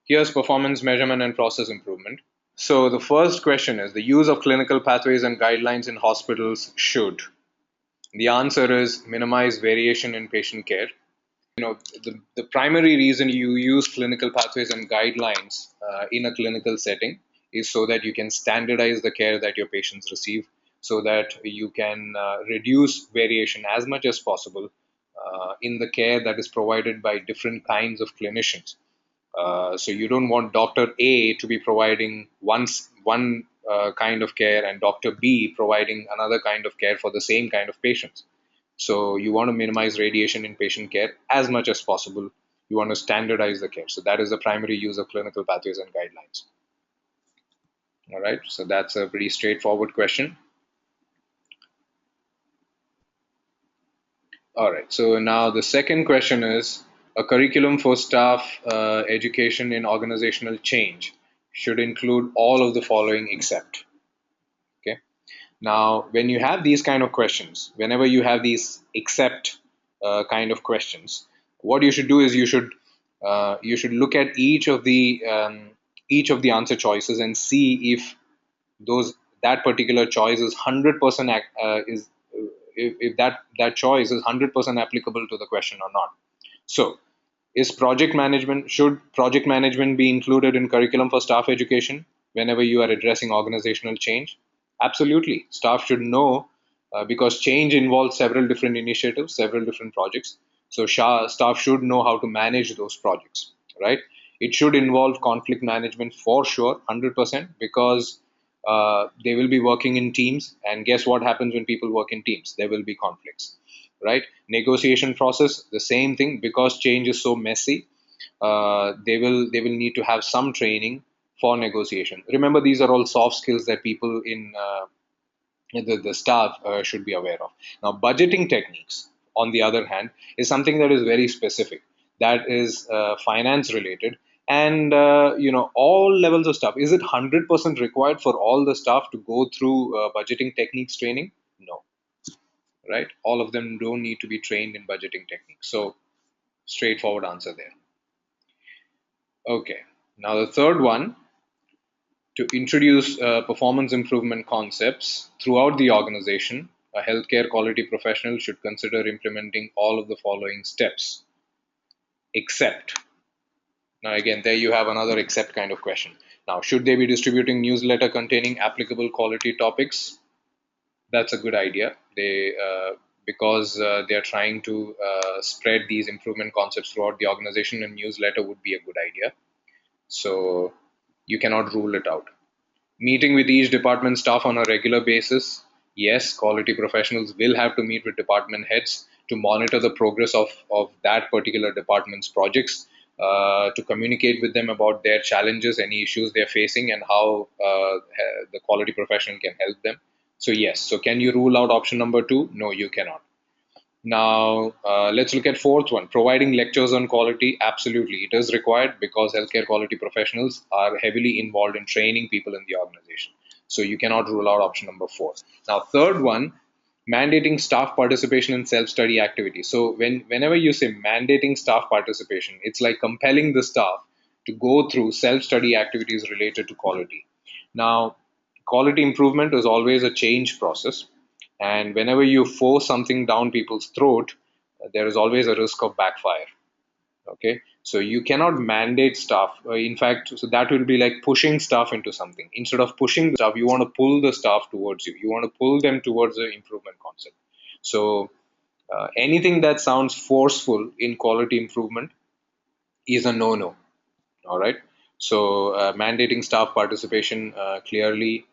Here's performance measurement and process improvement. So the first question is the use of clinical pathways and guidelines in hospitals should. The answer is minimize variation in patient care. The primary reason you use clinical pathways and guidelines in a clinical setting is so that you can standardize the care that your patients receive, so that you can reduce variation as much as possible in the care that is provided by different kinds of clinicians. So you don't want Dr. A to be providing one kind of care and Dr. B providing another kind of care for the same kind of patients. So you want to minimize radiation in patient care as much as possible. You want to standardize the care. So that is the primary use of clinical pathways and guidelines. All right. So that's a pretty straightforward question. All right. So now the second question is a curriculum for staff education in organizational change should include all of the following except. Okay. Now, when you have these kind of questions, whenever you have these except kind of questions, what you should do is you should look at each of the answer choices and see if those that particular choice is 100% is if that choice is 100% applicable to the question or not. So, is project management should project management be included in curriculum for staff education whenever you are addressing organizational change? Absolutely. Staff should know because change involves several different initiatives, several different projects. So staff should know how to manage those projects, right? It should involve conflict management for sure, 100%, because they will be working in teams. And guess what happens when people work in teams? There will be conflicts, right? Negotiation process, the same thing, because change is so messy. They will need to have some training for negotiation. Remember, these are all soft skills that people in the staff should be aware of. Now, budgeting techniques, on the other hand, is something that is very specific. That is finance related, and all levels of staff. Is it 100% required for all the staff to go through budgeting techniques training? No, right? All of them don't need to be trained in budgeting techniques. So, straightforward answer there. Okay. Now the third one, to introduce performance improvement concepts throughout the organization, a healthcare quality professional should consider implementing all of the following steps, except. Now, again, there you have another except kind of question. Now, should they be distributing newsletter containing applicable quality topics? That's a good idea. Because they are trying to spread these improvement concepts throughout the organization, a newsletter would be a good idea. So you cannot rule it out. Meeting with each department staff on a regular basis. Yes, quality professionals will have to meet with department heads to monitor the progress of that particular department's projects, to communicate with them about their challenges, any issues they're facing, and how the quality professional can help them. So, yes. So, can you rule out option number two? No, you cannot. Now, let's look at fourth one. Providing lectures on quality. Absolutely, it is required because healthcare quality professionals are heavily involved in training people in the organization. So you cannot rule out option number four. Now, third one, mandating staff participation in self-study activities. So whenever you say mandating staff participation, it's like compelling the staff to go through self-study activities related to quality. Now, quality improvement is always a change process, and whenever you force something down people's throat, there is always a risk of backfire. Okay, so you cannot mandate staff. In fact, so that will be like pushing staff into something. Instead of pushing the staff, you want to pull the staff towards you. You want to pull them towards the improvement concept. So anything that sounds forceful in quality improvement is a no-no. All right. So mandating staff participation clearly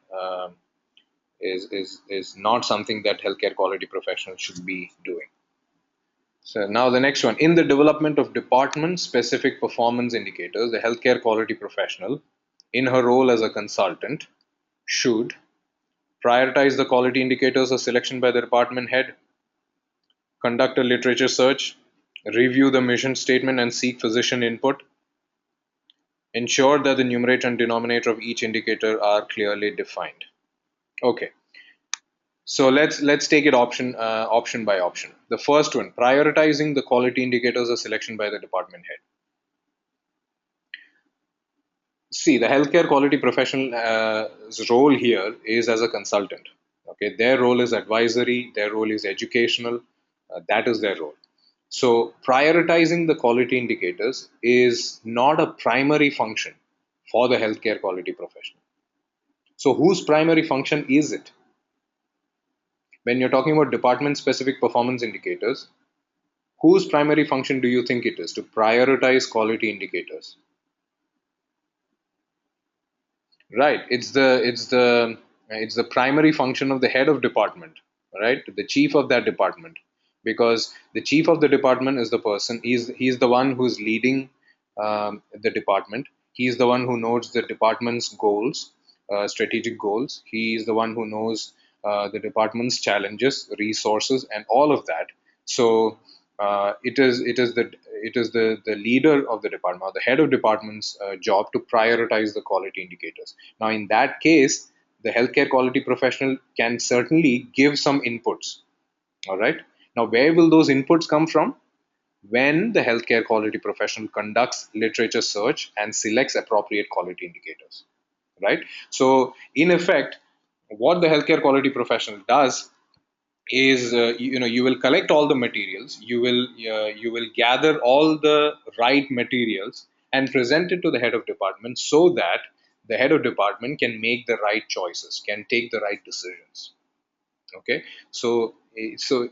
is not something that healthcare quality professionals should be doing. So now the next one, in the development of department specific performance indicators, the healthcare quality professional in her role as a consultant should prioritize the quality indicators of selection by the department head, conduct a literature search, review the mission statement and seek physician input, ensure that the numerator and denominator of each indicator are clearly defined. Okay. So let's take it option by option. The first one, prioritizing the quality indicators of selection by the department head. See, the healthcare quality professional's role here is as a consultant. Okay, their role is advisory, their role is educational, that is their role. So, prioritizing the quality indicators is not a primary function for the healthcare quality professional. So, whose primary function is it? When you're talking about department specific performance indicators, whose primary function do you think it is to prioritize quality indicators? Right. It's the primary function of the head of department, right? The chief of that department, because the chief of the department is the person. He's the one who's leading the department. He's the one who knows the department's goals, strategic goals. He's the one who knows the department's challenges, resources, and all of that. So it is the leader of the department or the head of department's job to prioritize the quality indicators. Now, in that case, the healthcare quality professional can certainly give some inputs. All right. Now, where will those inputs come from? When the healthcare quality professional conducts literature search and selects appropriate quality indicators. Right. So, in effect, what the healthcare quality professional does is you will collect all the materials, you will gather all the right materials and present it to the head of department so that the head of department can make the right choices, can take the right decisions. Okay, so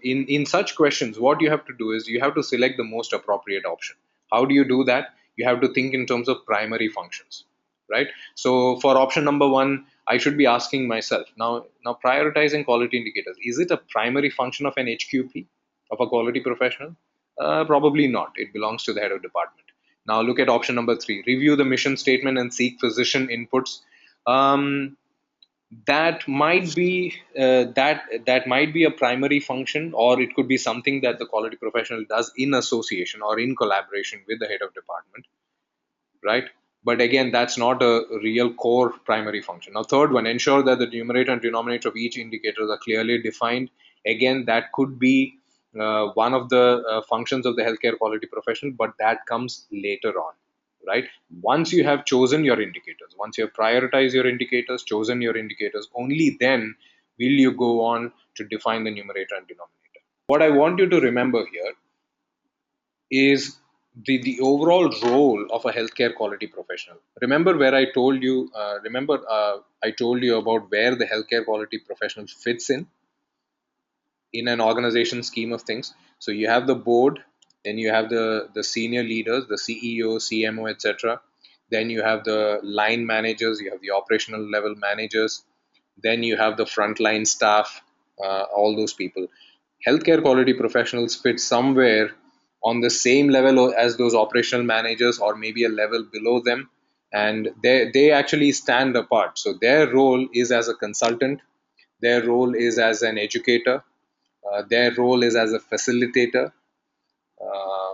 in such questions, what you have to do is you have to select the most appropriate option. How do you do that? You have to think in terms of primary functions, right? So for option number one, I should be asking myself, now prioritizing quality indicators, is it a primary function of an HQP, of a quality professional? Probably not. It belongs to the head of department. Now look at option number three: review the mission statement and seek physician inputs. That might be a primary function, or it could be something that the quality professional does in association or in collaboration with the head of department, right? But again, that's not a real core primary function. Now, third one: ensure that the numerator and denominator of each indicator are clearly defined. Again, that could be one of the functions of the healthcare quality professional, but that comes later on, right? Once you have chosen your indicators, once you have prioritized your indicators, chosen your indicators, only then will you go on to define the numerator and denominator. What I want you to remember here is the overall role of a healthcare quality professional. Remember where I told you, I told you about where the healthcare quality professional fits in an organization scheme of things. So you have the board, then you have the senior leaders, the CEO, CMO, etc. Then you have the line managers, you have the operational level managers, then you have the frontline staff, all those people. Healthcare quality professionals fit somewhere on the same level as those operational managers, or maybe a level below them, and they actually stand apart. So their role is as a consultant, their role is as an educator, their role is as a facilitator.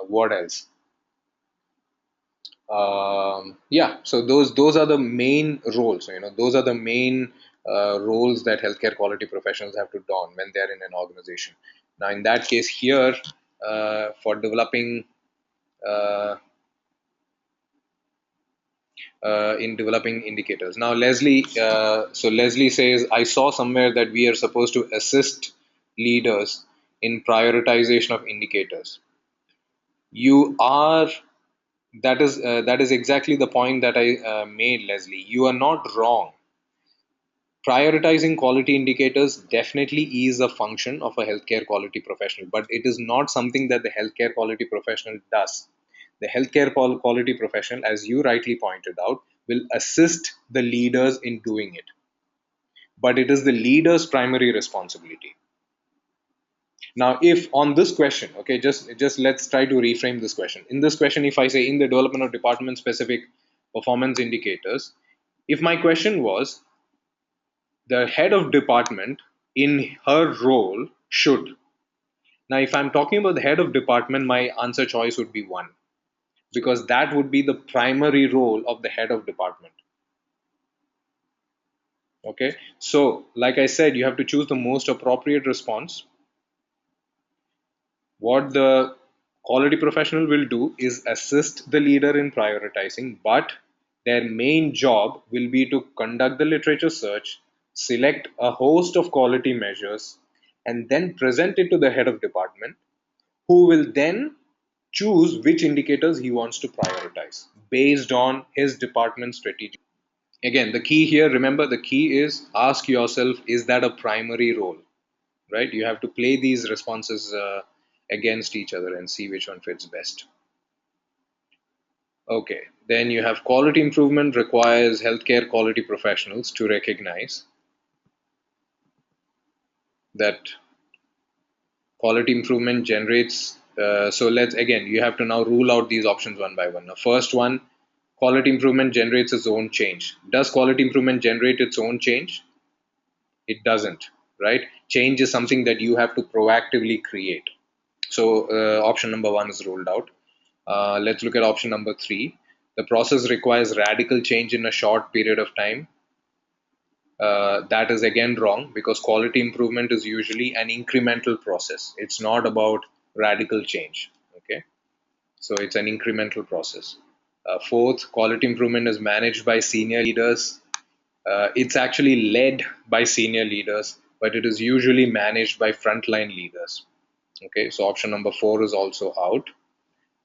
What else? Yeah, so those are the main roles. Those are the main roles that healthcare quality professionals have to don when they're in an organization. Now, in that case, here for developing uh, in developing indicators. Now, Leslie says, I saw somewhere that we are supposed to assist leaders in prioritization of indicators. You are that is exactly the point that I made, Leslie. You are not wrong. Prioritizing quality indicators definitely is a function of a healthcare quality professional, but it is not something that the healthcare quality professional does. The healthcare quality professional, as you rightly pointed out, will assist the leaders in doing it, but it is the leader's primary responsibility. Now, if on this question, okay, just let's try to reframe this question. In this question, if I say in the development of department specific performance indicators, if my question was the head of department in her role should. Now, if I'm talking about the head of department, my answer choice would be one, because that would be the primary role of the head of department. Okay, so like I said, you have to choose the most appropriate response. What the quality professional will do is assist the leader in prioritizing, but Their main job will be to conduct the literature search, select a host of quality measures, and then present it to the head of department, who will then choose which indicators he wants to prioritize based on his department's strategy. Again, the key here, remember, the key is ask yourself, is that a primary role? Right? You have to play these responses against each other and see which one fits best. Okay, then you have quality improvement requires healthcare quality professionals to recognize that quality improvement generates. So let's again, you have to now rule out these options one by one. Now, first one, quality improvement generates its own change. Does quality improvement generate its own change? It doesn't, right? Change is something that you have to proactively create. So option number one is ruled out. Let's look at option number three. The process requires radical change in a short period of time. That is again wrong, because quality improvement is usually an incremental process. It's not about radical change. Okay, so it's an incremental process. Fourth, quality improvement is managed by senior leaders. It's actually led by senior leaders, but it is usually managed by frontline leaders. Okay, so option number four is also out.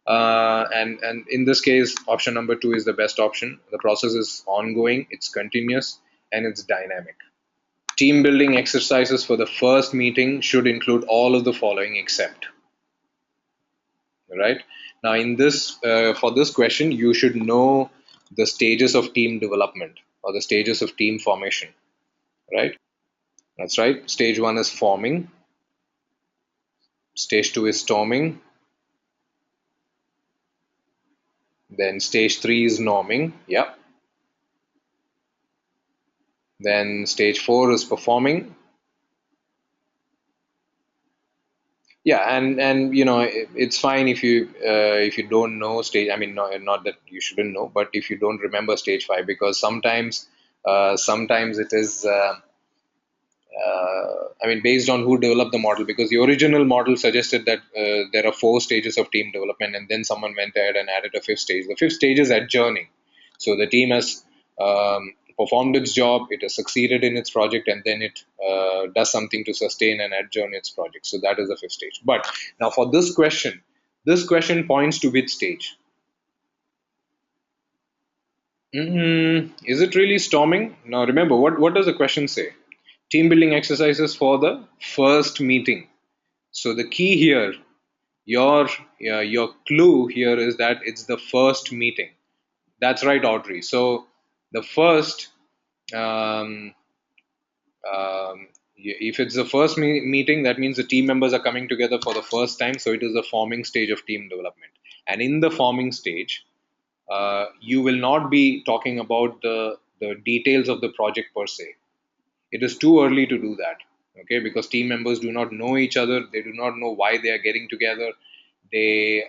And in this case, option number two is the best option. The process is ongoing, it's continuous, and it's dynamic. Team building exercises for the first meeting should include all of the following except. Right? Now, in this, for this question, you should know the stages of team development or the stages of team formation. Right? That's right. Stage one is forming. Stage two is storming. Then stage three is norming. Yep. Then stage four is performing. Yeah, and you know, it's fine if you don't know stage. I mean, not that you shouldn't know, but if you don't remember stage five, because sometimes it is. I mean, based on who developed the model, because the original model suggested that there are four stages of team development, and then someone went ahead and added a fifth stage. The fifth stage is adjourning. So the team has performed its job, it has succeeded in its project, and then it does something to sustain and adjourn its project. So that is the fifth stage. But now for this question points to which stage? Is it really storming? Now remember, what does the question say? Team building exercises for the first meeting. So the key here, your clue here is that it's the first meeting. That's right, Audrey. So the first, um, if it's the first meeting, that means the team members are coming together for the first time. So it is the forming stage of team development. And in the forming stage, you will not be talking about the details of the project per se. It is too early to do that. Okay, because team members do not know each other, they do not know why they are getting together, they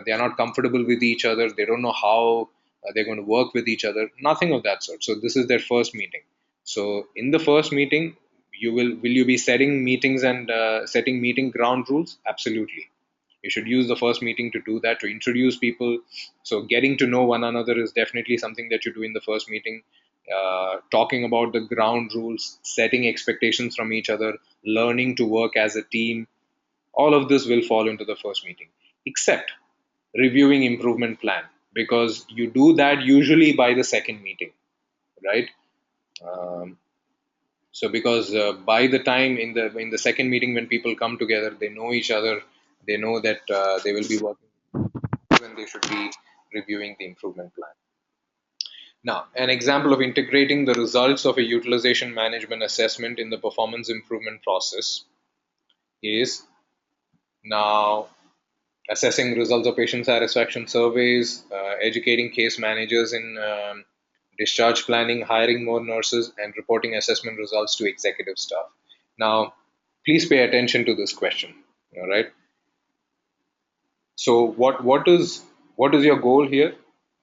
they are not comfortable with each other, they don't know how they're going to work with each other, nothing of that sort. So this is their first meeting. So in the first meeting, will you be setting meetings and setting meeting ground rules? Absolutely, you should use the first meeting to do that, to introduce people. So getting to know one another is definitely something that you do in the first meeting. Talking about the ground rules, setting expectations from each other, learning to work as a team, all of this will fall into the first meeting, except reviewing improvement plan, because you do that usually by the second meeting, right? Um, so because by the time in the second meeting, when people come together, they know each other, they know that they will be working, when they should be reviewing the improvement plan. Now, an example of integrating the results of a utilization management assessment in the performance improvement process is now assessing results of patient satisfaction surveys, educating case managers in discharge planning, hiring more nurses, and reporting assessment results to executive staff. Now, please pay attention to this question. All right. So, what is your goal here?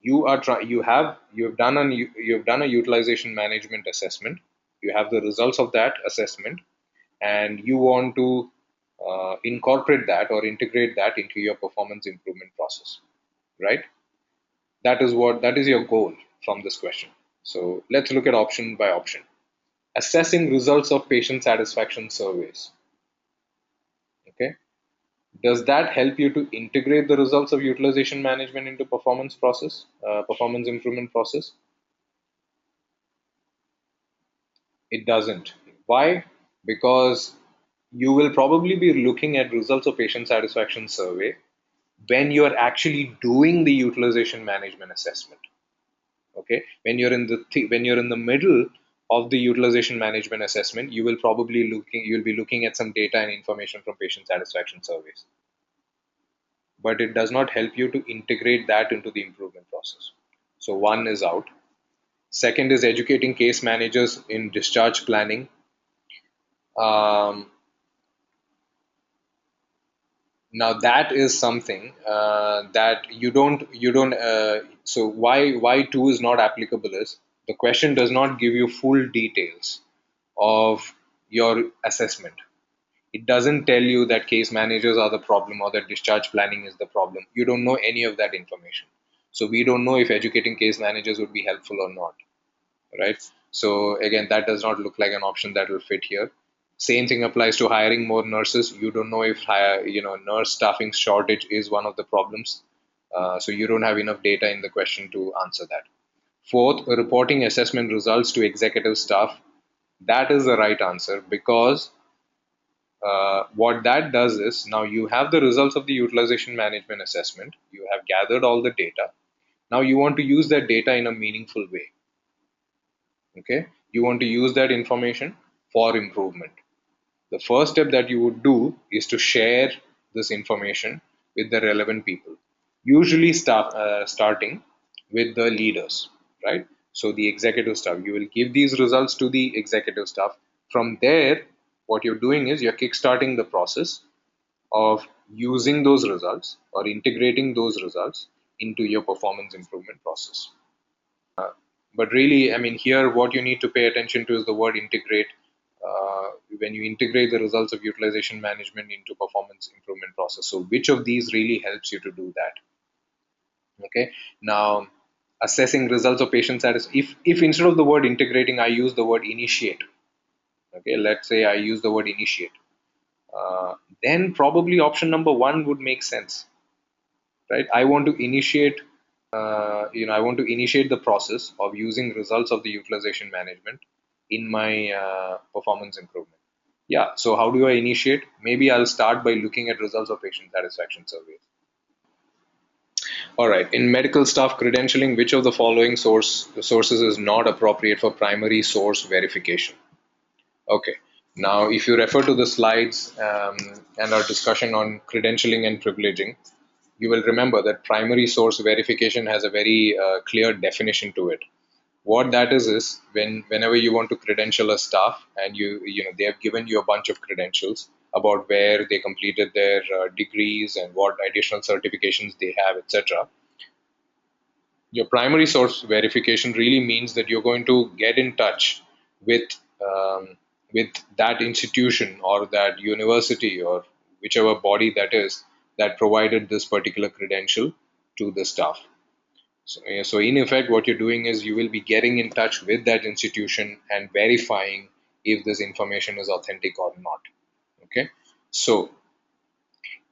You have done a utilization management assessment. You have the results of that assessment, and you want to incorporate that or integrate that into your performance improvement process, right? That is your goal from this question. So let's look at option by option. Assessing results of patient satisfaction surveys. Okay. Does that help you to integrate the results of utilization management into performance improvement process? It doesn't. Why? Because you will probably be looking at results of patient satisfaction survey when you are actually doing the utilization management assessment. Okay, when you're in the middle of the utilization management assessment, you'll be looking at some data and information from patient satisfaction surveys, but it does not help you to integrate that into the improvement process. So one is out. Second is educating case managers in discharge planning. um, Now that is something that you don't so why two is not applicable is the question does not give you full details of your assessment. It doesn't tell you that case managers are the problem or that discharge planning is the problem. You don't know any of that information, so we don't know if educating case managers would be helpful or not, right? So again, that does not look like an option that will fit here. Same thing applies to hiring more nurses. You don't know if nurse staffing shortage is one of the problems. So you don't have enough data in the question to answer that. Fourth, reporting assessment results to executive staff. That is the right answer because what that does is now you have the results of the utilization management assessment. You have gathered all the data. Now you want to use that data in a meaningful way. Okay, you want to use that information for improvement. The first step that you would do is to share this information with the relevant people, usually starting with the leaders, right? So the executive staff, you will give these results to the executive staff. From there, what you're doing is you're kickstarting the process of using those results or integrating those results into your performance improvement process. But really, I mean, here what you need to pay attention to is the word integrate. When you integrate the results of utilization management into performance improvement process, so which of these really helps you to do that? Okay. Now, assessing results of patient satisfaction. If instead of the word integrating, I use the word initiate. Okay, let's say I use the word initiate. Then probably option number one would make sense, right? I want to initiate the process of using results of the utilization management in my performance improvement. Yeah, so how do I initiate? Maybe I'll start by looking at results of patient satisfaction surveys. All right, in medical staff credentialing, which of the following sources is not appropriate for primary source verification? Okay, now if you refer to the slides and our discussion on credentialing and privileging, you will remember that primary source verification has a very clear definition to it. What that is whenever you want to credential a staff and they have given you a bunch of credentials about where they completed their degrees and what additional certifications they have, etc. Your primary source verification really means that you're going to get in touch with um, with that institution or that university or whichever body that is that provided this particular credential to the staff. So in effect, what you're doing is you will be getting in touch with that institution and verifying if this information is authentic or not. Okay. So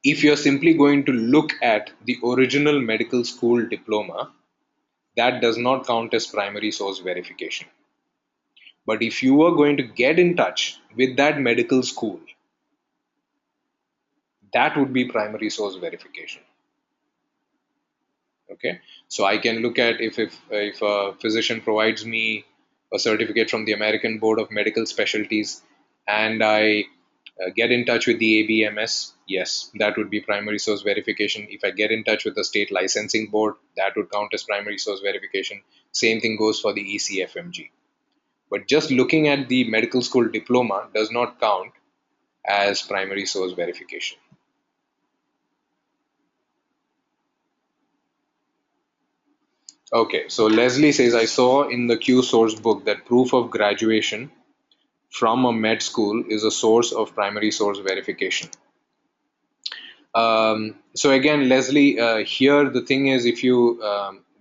if you're simply going to look at the original medical school diploma, that does not count as primary source verification. But if you are going to get in touch with that medical school, that would be primary source verification. Okay, so I can look at if a physician provides me a certificate from the American Board of Medical Specialties and I get in touch with the ABMS, yes, that would be primary source verification. If I get in touch with the state licensing board, that would count as primary source verification. Same thing goes for the ECFMG. But just looking at the medical school diploma does not count as primary source verification. Okay, so Leslie says, I saw in the Q source book that proof of graduation from a med school is a source of primary source verification. So again, Leslie, here the thing is, if you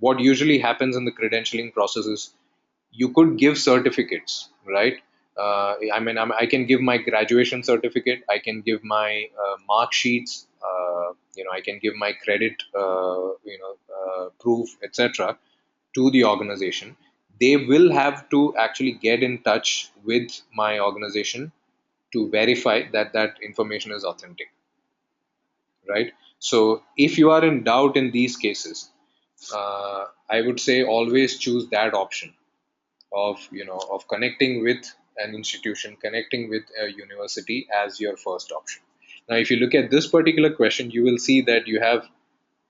what usually happens in the credentialing process is you could give certificates, right? I can give my graduation certificate, I can give my mark sheets, I can give my credit, proof, etc., to the organization. They will have to actually get in touch with my organization to verify that that information is authentic, right? So if you are in doubt in these cases, I would say always choose that option of of connecting with an institution, connecting with a university as your first option. Now if you look at this particular question, you will see that you have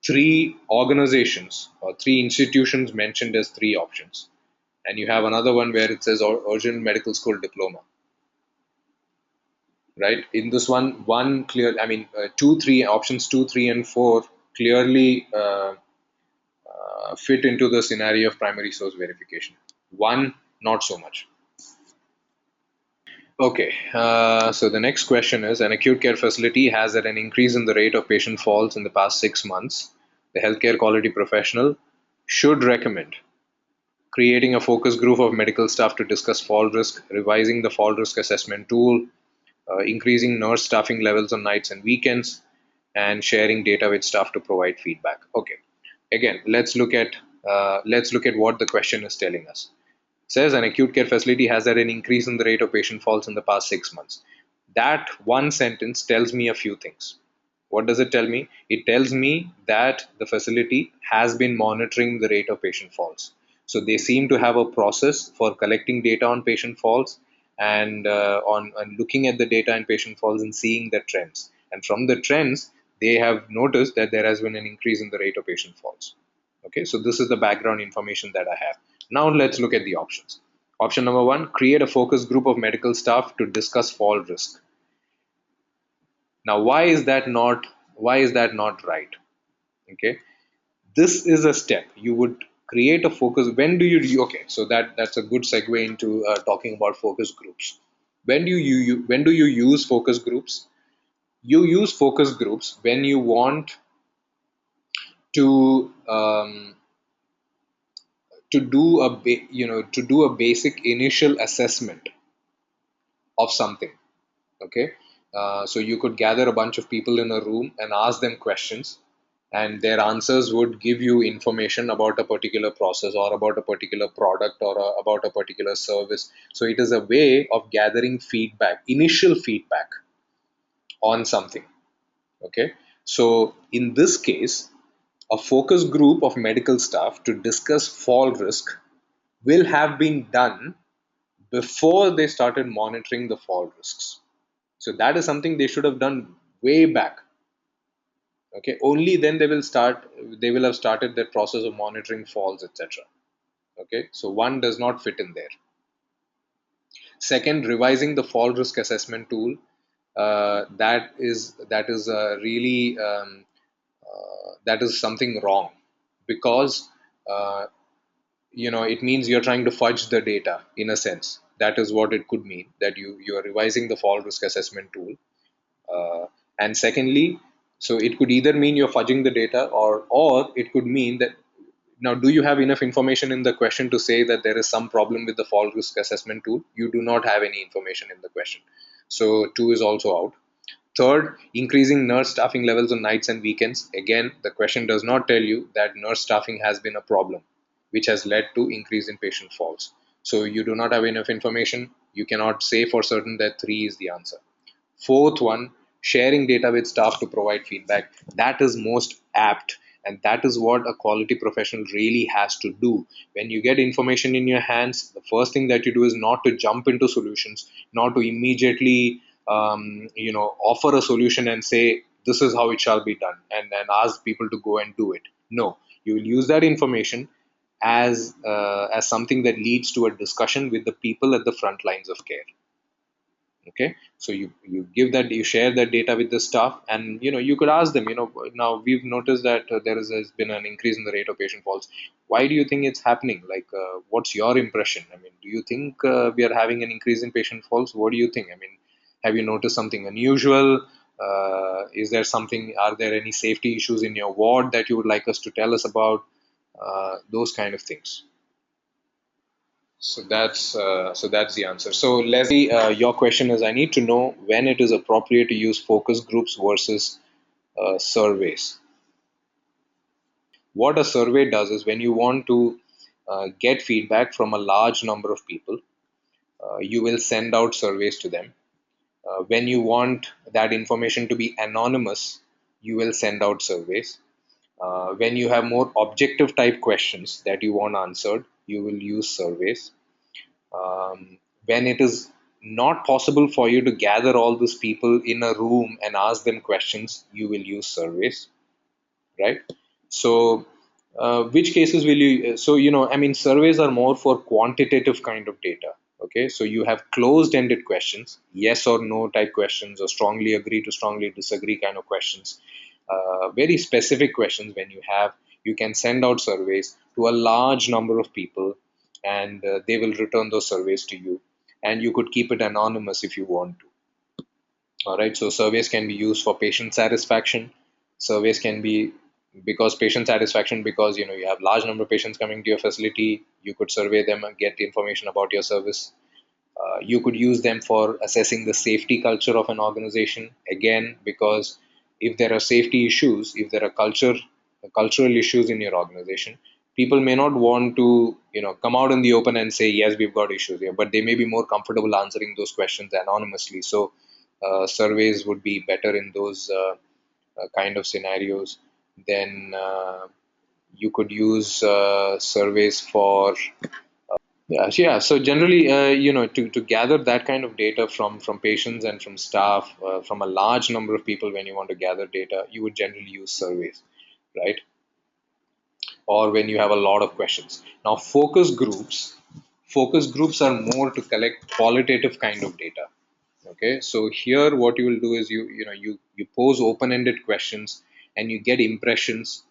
three organizations or three institutions mentioned as three options, and you have another one where it says original medical school diploma, right? In this one clear, two, three options, 2, 3, and 4 clearly fit into the scenario of primary source verification. One, not so much. Okay, so the next question is: an acute care facility has had an increase in the rate of patient falls in the past 6 months. The healthcare quality professional should recommend creating a focus group of medical staff to discuss fall risk, revising the fall risk assessment tool, increasing nurse staffing levels on nights and weekends, and sharing data with staff to provide feedback. Okay, again, let's look at what the question is telling us. It says an acute care facility has had an increase in the rate of patient falls in the past 6 months. That one sentence tells me a few things. What does it tell me? It tells me that the facility has been monitoring the rate of patient falls. So they seem to have a process for collecting data on patient falls, and on looking at the data in patient falls and seeing the trends. And from the trends, they have noticed that there has been an increase in the rate of patient falls. Okay, so this is the background information that I have. Now let's look at the options. Option number one: create a focus group of medical staff to discuss fall risk. Now, why is that not right? Okay, this is a step. You would create a focus. When do you okay? So that's a good segue into talking about focus groups. When do you use focus groups? You use focus groups when you want to to do a basic initial assessment of something. Okay, so you could gather a bunch of people in a room and ask them questions, and their answers would give you information about a particular process or about a particular product or about a particular service. So it is a way of gathering feedback, initial feedback on something. Okay, so in this case, a focus group of medical staff to discuss fall risk will have been done before they started monitoring the fall risks. So that is something they should have done way back. Okay, only then they will have started that process of monitoring falls, etc. Okay, so one does not fit in there. Second, revising the fall risk assessment tool. That is something wrong, because uh, it means you're trying to fudge the data in a sense. That is what it could mean, that you are revising the fall risk assessment tool. And secondly, so it could either mean you're fudging the data, or it could mean that, now, do you have enough information in the question to say that there is some problem with the fall risk assessment tool? You do not have any information in the question, so 2 is also out. Third, increasing nurse staffing levels on nights and weekends. Again, the question does not tell you that nurse staffing has been a problem, which has led to increase in patient falls. So you do not have enough information. You cannot say for certain that 3 is the answer. Fourth one, sharing data with staff to provide feedback. That is most apt, and that is what a quality professional really has to do. When you get information in your hands, the first thing that you do is not to jump into solutions, not to immediately offer a solution and say this is how it shall be done, and ask people to go and do it. No, you will use that information as something that leads to a discussion with the people at the front lines of care. Okay, so you share that data with the staff, and you could ask them, now we've noticed that has been an increase in the rate of patient falls. Why do you think it's happening? Like, what's your impression? I mean, do you think we are having an increase in patient falls? What do you think? I mean, have you noticed something unusual? Is there something, are there any safety issues in your ward that you would like us to tell us about? those kind of things. So that's the answer. So Leslie, your question is: I need to know when it is appropriate to use focus groups versus surveys. What a survey does is, when you want to get feedback from a large number of people, you will send out surveys to them. When you want that information to be anonymous, you will send out surveys. When you have more objective type questions that you want answered, you will use surveys. When it is not possible for you to gather all these people in a room and ask them questions, you will use surveys, right? So, which cases will you? So, I mean, surveys are more for quantitative kind of data. Okay, so you have closed-ended questions, yes or no type questions, or strongly agree to strongly disagree kind of questions. Very specific questions. When you have, you can send out surveys to a large number of people, and they will return those surveys to you. And you could keep it anonymous if you want to. All right, so surveys can be used for patient satisfaction. Surveys can be because patient satisfaction, because you have large number of patients coming to your facility. You could survey them and get information about your service. You could use them for assessing the safety culture of an organization. Again, because if there are safety issues, if there are cultural issues in your organization, people may not want to come out in the open and say yes, we've got issues here, but they may be more comfortable answering those questions anonymously. So surveys would be better in those kind of scenarios. Then you could use surveys for yeah. So generally, to gather that kind of data from patients and from staff, from a large number of people, when you want to gather data, you would generally use surveys, right? Or when you have a lot of questions. Now, focus groups are more to collect qualitative kind of data. Okay, so here what you will do is you pose open-ended questions, and you get impressions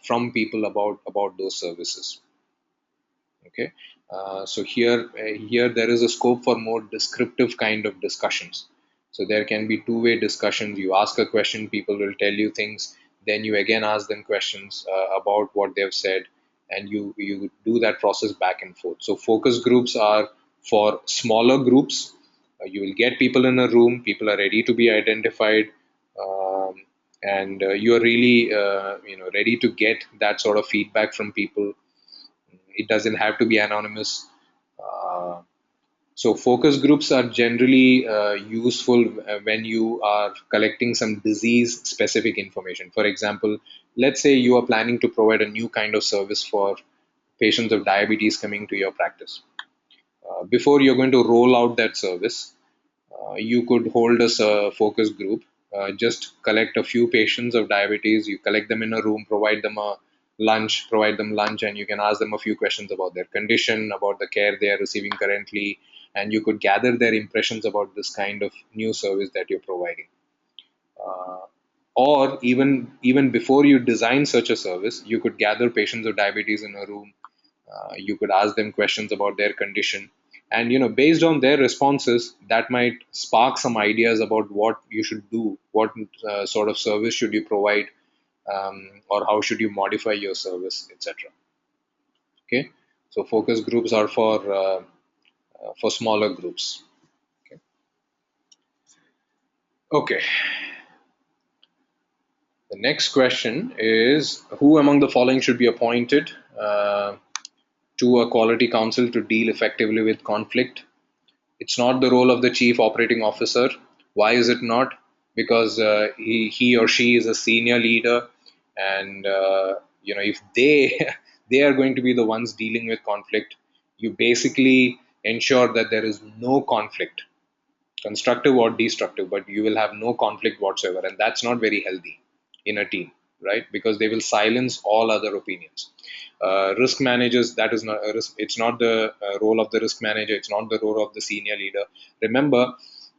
from people about those services. Okay, so here there is a scope for more descriptive kind of discussions. So there can be two-way discussions. You ask a question, people will tell you things, then you again ask them questions about what they've said, and you do that process back and forth. So focus groups are for smaller groups. You will get people in a room, people are ready to be identified, um, and you are really ready to get that sort of feedback from people. It doesn't have to be anonymous. Uh, so focus groups are generally useful when you are collecting some disease specific information. For example, let's say you are planning to provide a new kind of service for patients of diabetes coming to your practice. Before you're going to roll out that service, you could hold a focus group. Just collect a few patients of diabetes. You collect them in a room, provide them lunch, and you can ask them a few questions about their condition, about the care they are receiving currently, and you could gather their impressions about this kind of new service that you're providing. Uh, or even before you design such a service, you could gather patients with diabetes in a room. You could ask them questions about their condition, and based on their responses, that might spark some ideas about what you should do, what sort of service should you provide, or how should you modify your service, etc. Okay, so focus groups are for smaller groups. Okay. Okay. The next question is: who among the following should be appointed to a quality council to deal effectively with conflict? It's not the role of the chief operating officer. Why is it not? Because he or she is a senior leader, and if they they are going to be the ones dealing with conflict, you basically ensure that there is no conflict, constructive or destructive, but you will have no conflict whatsoever, and that's not very healthy in a team, right? Because they will silence all other opinions. Risk managers, that is not a risk, it's not the role of the risk manager, it's not the role of the senior leader. Remember,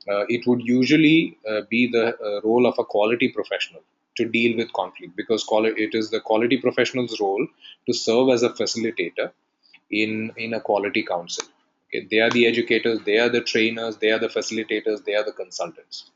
it would usually be the role of a quality professional to deal with conflict, because it is the quality professional's role to serve as a facilitator in a quality council. Okay, they are the educators, they are the trainers, they are the facilitators, they are the consultants.